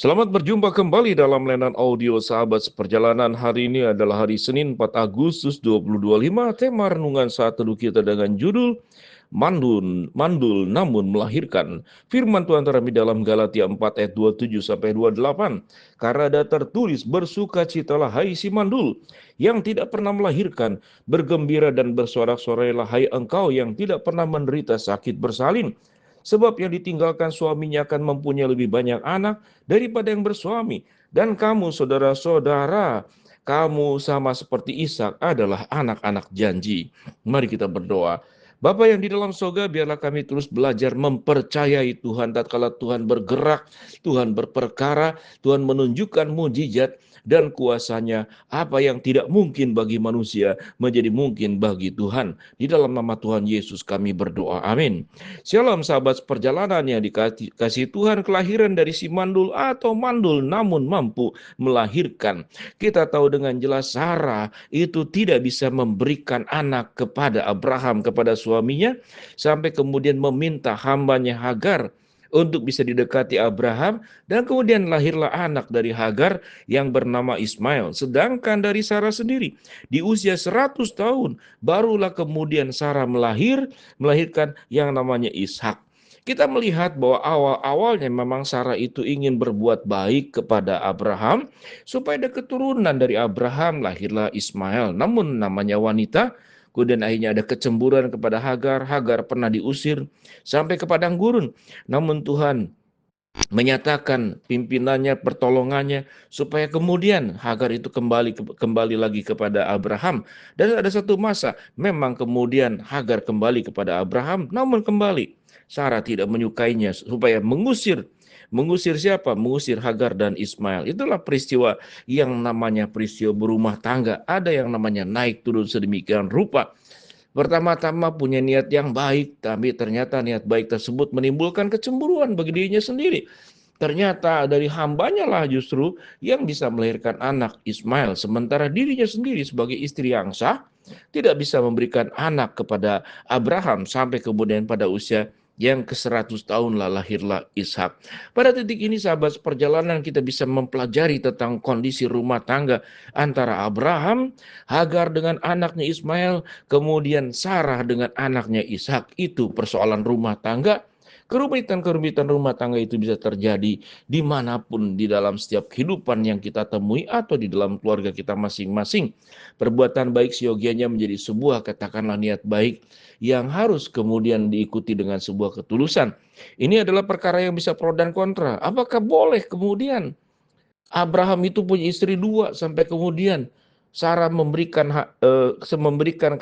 Selamat berjumpa kembali dalam layanan audio Sahabat Seperjalanan. Hari ini adalah hari Senin 4 Agustus 2025. Tema renungan saat teduh kita dengan judul Mandul namun melahirkan. Firman Tuhan terdapat dalam Galatia 4 ayat 27 sampai 28. Karena ada tertulis, bersukacitalah hai si mandul yang tidak pernah melahirkan, bergembira dan bersorak-sorailah hai engkau yang tidak pernah menderita sakit bersalin. Sebab yang ditinggalkan suaminya akan mempunyai lebih banyak anak daripada yang bersuami. Dan kamu saudara-saudara, kamu sama seperti Ishak adalah anak-anak janji. Mari kita berdoa. Bapa yang di dalam sorga, biarlah kami terus belajar mempercayai Tuhan tatkala Tuhan bergerak, Tuhan berperkara, Tuhan menunjukkan mujizat dan kuasanya. Apa yang tidak mungkin bagi manusia menjadi mungkin bagi Tuhan. Di dalam nama Tuhan Yesus kami berdoa. Amin. Shalom sahabat perjalanan yang dikasih Tuhan, kelahiran dari si mandul atau mandul namun mampu melahirkan. Kita tahu dengan jelas Sarah itu tidak bisa memberikan anak kepada Abraham, kepada suaminya, sampai kemudian meminta hambanya Hagar untuk bisa didekati Abraham, dan kemudian lahirlah anak dari Hagar yang bernama Ismail. Sedangkan dari Sarah sendiri di usia 100 tahun barulah kemudian Sarah melahirkan yang namanya Ishak. Kita melihat bahwa awal-awalnya memang Sarah itu ingin berbuat baik kepada Abraham supaya ada keturunan dari Abraham, lahirlah Ismail. Namun namanya wanita, kemudian akhirnya ada kecemburuan kepada Hagar. Hagar pernah diusir sampai ke padang gurun. Namun Tuhan menyatakan pimpinannya, pertolongannya, supaya kemudian Hagar itu kembali lagi kepada Abraham. Dan ada satu masa memang kemudian Hagar kembali kepada Abraham, namun kembali Sarah tidak menyukainya, supaya mengusir siapa? Mengusir Hagar dan Ismail. Itulah peristiwa yang namanya peristiwa berumah tangga. Ada yang namanya naik turun sedemikian rupa. Pertama-tama punya niat yang baik, tapi ternyata niat baik tersebut menimbulkan kecemburuan bagi dirinya sendiri. Ternyata dari hambanya lah justru yang bisa melahirkan anak Ismail, sementara dirinya sendiri sebagai istri yang sah tidak bisa memberikan anak kepada Abraham, sampai kemudian pada usia yang ke-100 tahun lahirlah Ishak. Pada titik ini sahabat perjalanan kita bisa mempelajari tentang kondisi rumah tangga antara Abraham, Hagar dengan anaknya Ismail, kemudian Sarah dengan anaknya Ishak. Itu persoalan rumah tangga. Kerumitan-kerumitan rumah tangga itu bisa terjadi dimanapun di dalam setiap kehidupan yang kita temui atau di dalam keluarga kita masing-masing. Perbuatan baik seyogianya menjadi sebuah, katakanlah, niat baik yang harus kemudian diikuti dengan sebuah ketulusan. Ini adalah perkara yang bisa pro dan kontra. Apakah boleh kemudian Abraham itu punya istri dua sampai kemudian Sarah memberikan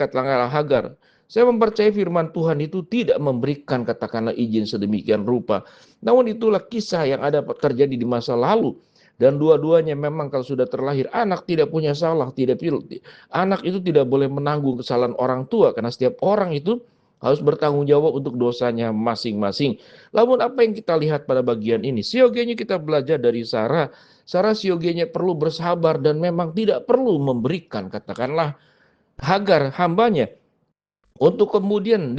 katakanlah Hagar? Saya mempercayai firman Tuhan itu tidak memberikan katakanlah izin sedemikian rupa. Namun itulah kisah yang ada terjadi di masa lalu. Dan dua-duanya memang kalau sudah terlahir anak tidak punya salah, anak itu tidak boleh menanggung kesalahan orang tua, karena setiap orang itu harus bertanggung jawab untuk dosanya masing-masing. Namun apa yang kita lihat pada bagian ini? Siogianya kita belajar dari Sarah. Sarah siogianya perlu bersabar dan memang tidak perlu memberikan katakanlah Hagar hambanya untuk kemudian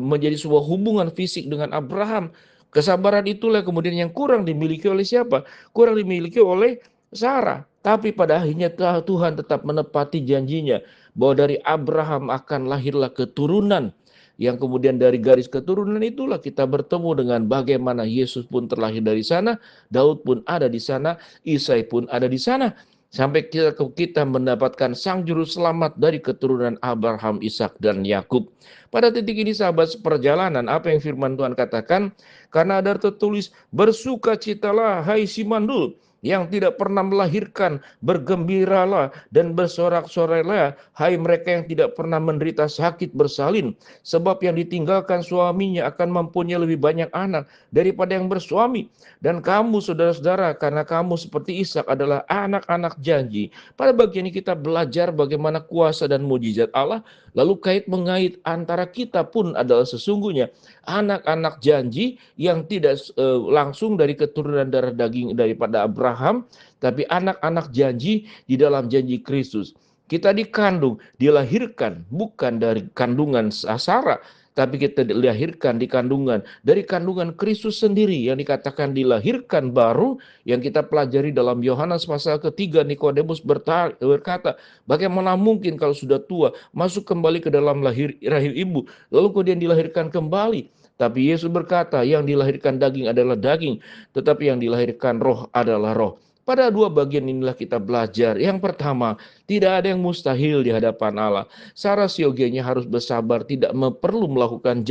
menjadi sebuah hubungan fisik dengan Abraham. Kesabaran itulah kemudian yang kurang dimiliki oleh siapa? Kurang dimiliki oleh Sarah. Tapi pada akhirnya Tuhan tetap menepati janjinya bahwa dari Abraham akan lahirlah keturunan, yang kemudian dari garis keturunan itulah kita bertemu dengan bagaimana Yesus pun terlahir dari sana, Daud pun ada di sana, Isai pun ada di sana. Sampai kita mendapatkan sang juru selamat dari keturunan Abraham, Ishak, dan Yakub. Pada titik ini sahabat seperjalanan, apa yang firman Tuhan katakan? Karena ada tertulis, bersukacitalah hai si mandul yang tidak pernah melahirkan, bergembiralah dan bersorak-sorailah hai mereka yang tidak pernah menderita sakit bersalin, sebab yang ditinggalkan suaminya akan mempunyai lebih banyak anak daripada yang bersuami. Dan kamu saudara-saudara, karena kamu seperti Ishak adalah anak-anak janji. Pada bagian ini kita belajar bagaimana kuasa dan mujizat Allah, lalu mengait antara kita pun adalah sesungguhnya anak-anak janji yang tidak langsung dari keturunan darah daging daripada Abraham, tapi anak-anak janji di dalam janji Kristus. Kita dikandung, dilahirkan bukan dari kandungan Sarah, tapi kita dilahirkan di kandungan. Dari kandungan Kristus sendiri yang dikatakan dilahirkan baru, yang kita pelajari dalam Yohanes pasal ketiga, Nikodemus berkata, bagaimana mungkin kalau sudah tua masuk kembali ke dalam rahim ibu, lalu kemudian dilahirkan kembali. Tapi Yesus berkata, yang dilahirkan daging adalah daging, tetapi yang dilahirkan roh adalah roh. Pada dua bagian inilah kita belajar. Yang pertama, tidak ada yang mustahil di hadapan Allah. Sarah siogianya harus bersabar, tidak perlu melakukan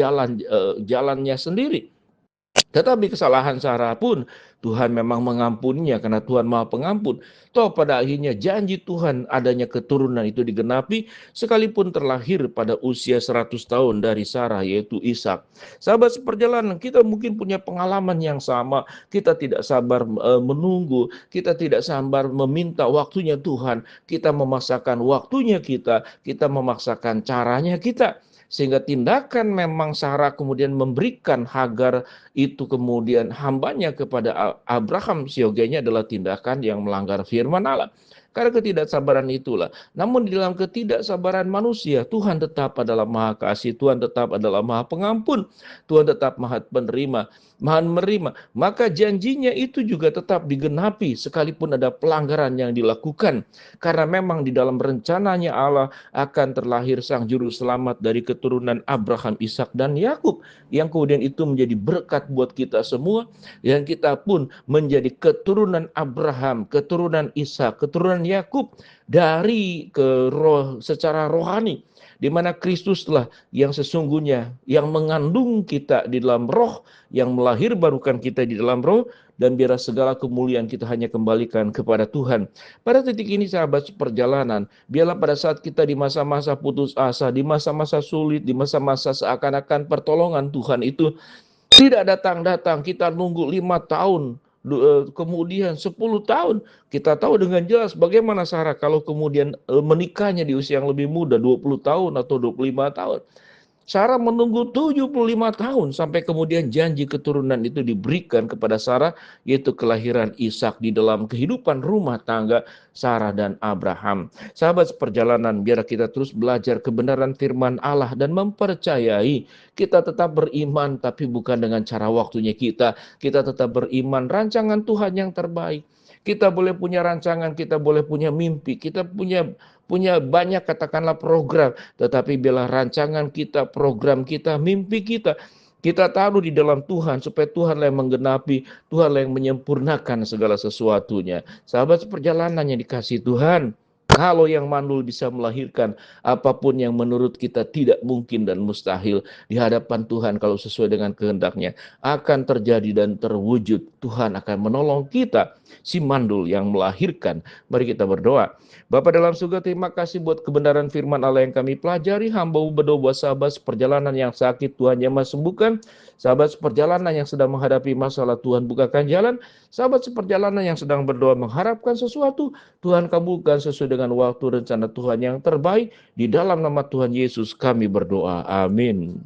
jalannya sendiri. Tetapi kesalahan Sarah pun Tuhan memang mengampuninya karena Tuhan Maha Pengampun. Toh pada akhirnya janji Tuhan adanya keturunan itu digenapi sekalipun terlahir pada usia 100 tahun dari Sarah, yaitu Ishak. Sahabat seperjalanan, kita mungkin punya pengalaman yang sama. Kita tidak sabar menunggu, kita tidak sabar meminta waktunya Tuhan. Kita memaksakan waktunya kita memaksakan caranya kita. Sehingga tindakan memang Sarah kemudian memberikan Hagar itu kemudian hambanya kepada Abraham siogianya adalah tindakan yang melanggar firman Allah. Karena ketidaksabaran itulah. Namun di dalam ketidaksabaran manusia, Tuhan tetap adalah Maha Kasih, Tuhan tetap adalah Maha Pengampun, Tuhan tetap Maha Penerima, Maha Menerima. Maka janjinya itu juga tetap digenapi sekalipun ada pelanggaran yang dilakukan. Karena memang di dalam rencananya Allah akan terlahir sang juru selamat dari keturunan Abraham, Ishak dan Yakub, yang kemudian itu menjadi berkat buat kita semua, dan kita pun menjadi keturunan Abraham, keturunan Ishak, keturunan Yakub dari secara rohani, di mana Kristuslah yang sesungguhnya yang mengandung kita di dalam roh, yang melahirbarukan kita di dalam roh, dan biarlah segala kemuliaan kita hanya kembalikan kepada Tuhan. Pada titik ini sahabat seperjalanan, biarlah pada saat kita di masa-masa putus asa, di masa-masa sulit, di masa-masa seakan-akan pertolongan Tuhan itu tidak datang-datang, kita nunggu 5 tahun, kemudian 10 tahun. Kita tahu dengan jelas bagaimana Sarah kalau kemudian menikahnya di usia yang lebih muda, 20 tahun atau 25 tahun. Sarah menunggu 75 tahun sampai kemudian janji keturunan itu diberikan kepada Sarah, yaitu kelahiran Ishak di dalam kehidupan rumah tangga Sarah dan Abraham. Sahabat seperjalanan, biar kita terus belajar kebenaran firman Allah dan mempercayai kita tetap beriman, tapi bukan dengan cara waktunya kita. Kita tetap beriman rancangan Tuhan yang terbaik. Kita boleh punya rancangan, kita boleh punya mimpi, kita punya banyak katakanlah program, tetapi bila rancangan kita, program kita, mimpi kita taruh di dalam Tuhan, supaya Tuhanlah yang menggenapi, Tuhanlah yang menyempurnakan segala sesuatunya. Sahabat seperjalanan yang dikasihi Tuhan, kalau yang mandul bisa melahirkan, apapun yang menurut kita tidak mungkin dan mustahil di hadapan Tuhan kalau sesuai dengan kehendaknya akan terjadi dan terwujud. Tuhan akan menolong kita, si mandul yang melahirkan. Mari kita berdoa. Bapa dalam surga, terima kasih buat kebenaran firman Allah yang kami pelajari. Hamba-Mu berdoa buat sahabat seperjalanan yang sakit, Tuhan jamah sembuhkan. Sahabat seperjalanan yang sedang menghadapi masalah, Tuhan bukakan jalan. Sahabat seperjalanan yang sedang berdoa mengharapkan sesuatu, Tuhan kabulkan sesuai dengan waktu rencana Tuhan yang terbaik. Di dalam nama Tuhan Yesus kami berdoa. Amin.